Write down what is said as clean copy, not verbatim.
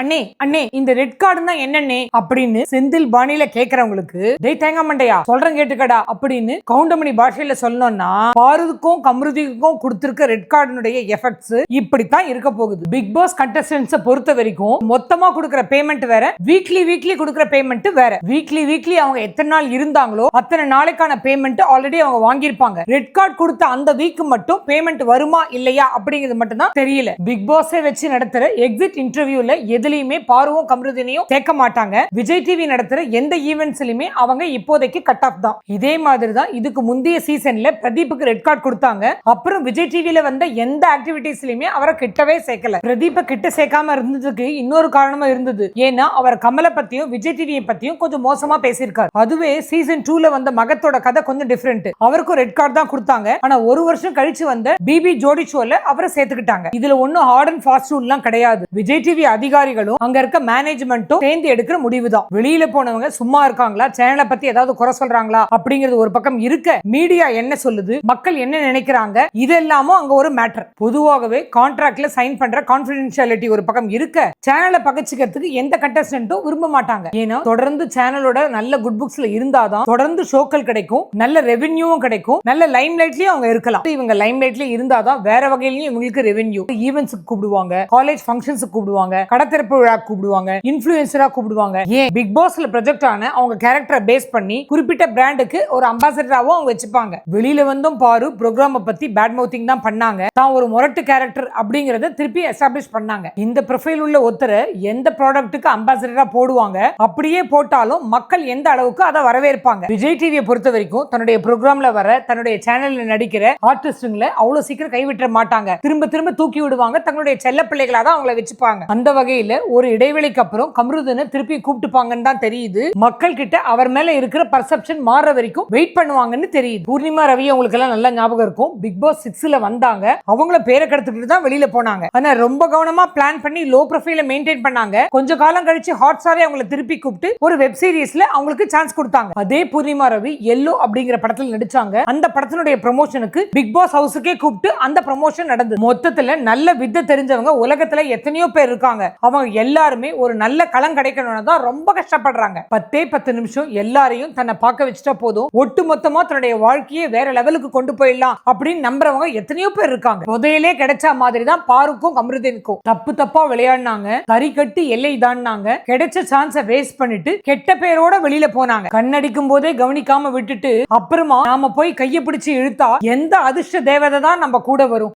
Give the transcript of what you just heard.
அண்ணே அண்ணே இந்த ரெட் கார்டுனா என்னன்னே அப்படின்னு செந்தில் பாணியில கேக்குறவங்களுக்கு தேங்காய் மண்டையா சொல்றேன் கேட்டுக்கடா அப்படின்னு கவுண்டமணி பாஷையில சொல்லணும்னா பாரதுக்கும் கம்ருதிக்கும் கொடுத்திருக்க ரெட் கார்டுனுடைய எஃபெக்ட்ஸ் இப்படித்தான் இருக்க போகுது. பிக் பாஸ் கண்டஸ்டன்ஸ் பொறுத்த வரைக்கும் மொத்தமா கொடுக்கிற பேமெண்ட் வேற, வீக்லி கொடுக்கிற பேமெண்ட் வேற. வீக்லி அவங்க எத்தனை நாள் இருந்தாங்களோ அத்தனை நாளைக்கான பேமெண்ட் ஆல்ரெடி அவங்க வாங்கியிருப்பாங்க. ரெட் கார்டு கொடுத்த அந்த வீக் மட்டும் பேமெண்ட் வருமா இல்லையா அப்படிங்கிறது மட்டும் தான் தெரியல. பிக் பாஸை வச்சு நடத்துற எக்ஸிட் இன்டர்வியூல எதுலயுமே பாருவும் கம்ருதினையும் சேர்க்க மாட்டாங்க. விஜய் டிவி நடத்துற எந்த ஈவென்ட்ஸ்லயுமே அவங்க இப்போதைக்கு கட் ஆஃப் தான். இதே மாதிரி தான் இதுக்கு முந்தைய சீசன்ல பிரதீப்புக்கு ரெட் கார்டு கொடுத்தாங்க. அப்புறம் விஜய் டிவில வந்த எந்த ஆக்டிவிட்டிஸ்லயுமே அவரை கிட்டவே சேர்க்கல. பிரதீப்ப கிட்ட சேர்க்காம இருந்ததுக்கு இன்னொரு காரணமா இருந்தது. ஏன்னா அவர் கமலை பத்தியும் விஜய் டிவியை பத்தியும் கொஞ்சம் மோசமா பேசியிருக்காரு. அதுவே சீசன் 2ல வந்த மகத்தோட கதை கொஞ்சம் டிஃபரெண்ட். அவருக்கும் ரெட் கார்டு தான் கொடுத்தாங்க. ஆனா ஒரு வருஷம் கழிச்சு வந்த பிபி ஜோடி ஷோல அவரை சேர்த்துக்கிட்டாங்க. இதுல ஒன்னும் ஹார்ட் அண்ட் ஃபாஸ்ட் ரூல்லாம் கிடையாது. விஜய் டிவி அதிகாரிகளும் அங்க இருக்க மேனேஜ்மெண்ட்டும் சேர்ந்து எடுக்கிற முடிவுதான். வெளியில போனவங்க சும்மா இருக்காங்களா, சேனலை பத்தி ஏதாவது குறை சொல்றாங்களா அப்படிங்கிறது ஒரு பக்கம் இருக்க, மீடியா என்ன சொல்லுது, மக்கள் என்ன நினைக்கிறாங்க, இதெல்லாமும் அங்க ஒரு மேட்டர். பொதுவாகவே கான்ட்ராக்ட்ல சைன் பண்ற கான்ஃபிடென்ஷியாலிட்டி ஒரு பக்கம் இருக்க, சேனலை பகச்சிக்கிறதுக்கு எந்த கண்டஸ்டன்ட்டும் விரும்ப மாட்டாங்க. ஏன்னா தொடர்ந்து சேனலோட நல்ல குட் புக்ஸ்ல இருந்தாதான் தொடர்ந்து ஷோக்கள் கிடைக்கும், நல்ல ரெவென்யூவும் கிடைக்கும், நல்ல லைம் லைட்லயும் அவங்க இருக்கலாம். இவங்க லைம் லைட்ல இருந்தாதான் வேற வகையிலயும் இவங்களுக்கு ரெவென்யூ. ஈவென்ட்ஸ்க்கு கூப்பிடுவாங்க, காலேஜ் ஃபங்க்ஷன்ஸ்க்கு கூப்பிடுவாங்க, கடத்திறப்பு விழா கூப்பிடுவாங்க, இன்ஃப்ளூயன்சரா கூப்பிடுவாங்க. ஏன் பிக் பாஸ்ல ப்ரொஜெக்ட் ஆன அவங்க கேரக்டரை பேஸ் பண்ணி குறிப்பிட்ட பிராண்டுக்கு ஒரு அம்பாசிடராவும் அவங்க வச்சுப்பாங்க. வெளியில வந்தும் பாரு ப்ரோக்ராம பத்தி பேட் மவுத்திங் தான் பண்ணாங்க. தான் ஒரு மொரட்டு கேரக்டர் அப்படிங்கறத திருப்பி எஸ்டாப்ளிஷ் பண்ணாங்க. இந்த ப்ரொஃபைல் உள்ள ஒருத்தரை எந்த ப்ராடக்ட்டுக்கு அம்பாசிடரா போடுவாங்க, அப்படியே போட்டாலும் மக்கள் எந்த அளவுக்கு அதை வரவேற்பாங்க. விஜய் டிவியை பொறுத்த வரைக்கும் தன்னுடைய ப்ரோக்ராம்ல வர, தன்னுடைய சேனல்ல நடிக்கிற ஆர்டிஸ்டுங்களை அவ்வளவு சீக்கிரம் கைவிட்ட மாட்டாங்க. திரும்ப தூக்கி விடுவாங்க. தங்களுடைய செல்ல பிள்ளைகளா தான் அவங்கள வச்சுப்பாங்க. அந்த வகையில ஒரு இடைவெளிக்கு அப்புறம் கம்ருதினை திருப்பி கூப்பிட்டுப்பாங்கன்னு தான் தெரியுது. மக்கள் கிட்ட அவர் மேல இருக்கிற பர்செப்ஷன் மாற வரைக்கும் வெயிட் பண்ணுவாங்கன்னு தெரியுது. பூர்ணிமா ரவி உங்களுக்கு எல்லாம் நல்ல ஞாபகம் இருக்கும். பிக் பாஸ் 6ல வந்தாங்க. அவங்கள பேரை கடத்திட்டு தான் வெளியில போனாங்க. ஆனா ரொம்ப கவனமா பிளான் பண்ணி லோ ப்ரொஃபைல மெயின்டைன் பண்ணாங்க. கொஞ்ச காலம் கழிச்சு ஹாட் ஸ்டாரே அவங்கள திருப்பி கூப்பிட்டு ஒரு வெப் சீரிஸ்ல அவங்களுக்கு சான்ஸ் கொடுத்தாங்க. அதே பூர்ணிமா ரவி எல்லோ அப்படிங்கிற படத்துல நடிச்சாங்க. அந்த படத்தினுடைய ப்ரமோஷனுக்கு பிக் பாஸ் ஹவுஸுக்கே கூப்பிட்டு அந்த ப்ரமோஷன் நடந்தது. மொத்தத்துல நல்ல வித்தை தெரிஞ்சவங்க உலகத்துல எத்தனையோ பேர் இருக்காங்க. அவங்க எல்லாருமே ஒரு நல்ல களம் கிடைக்கணும்னு தான் ரொம்ப கஷ்டப்படுறாங்க. 10 நிமிஷம் எல்லாரையும் தன்னை பார்க்க வச்சுட்டா போதும், ஒட்டு மொத்தமா தன்னுடைய வாழ்க்கையை வேற லெவலுக்கு கொண்டு போயிடலாம் அப்படின்னு நம்புறவங்க எத்தனையோ பேர் இருக்காங்க. புதையிலே கிடைச்ச மாதிரி தான் பாருக்கும் கம்ருதினுக்கும். தப்பா விளையாடினாங்க, கறி கட்டி எல்லை தாண்டாங்க, கிடைச்ச சான்ஸை வேஸ்ட் பண்ணிட்டு கெட்ட பேரோட வெளியில போனாங்க. கண்ணடிக்கும் போதே கவனிக்காம விட்டுட்டு அப்புறமா நாம போய் கையை பிடிச்சு இழுத்தா எந்த அதிர்ஷ்ட தேவதை தான் நம்ம கூட வரும்.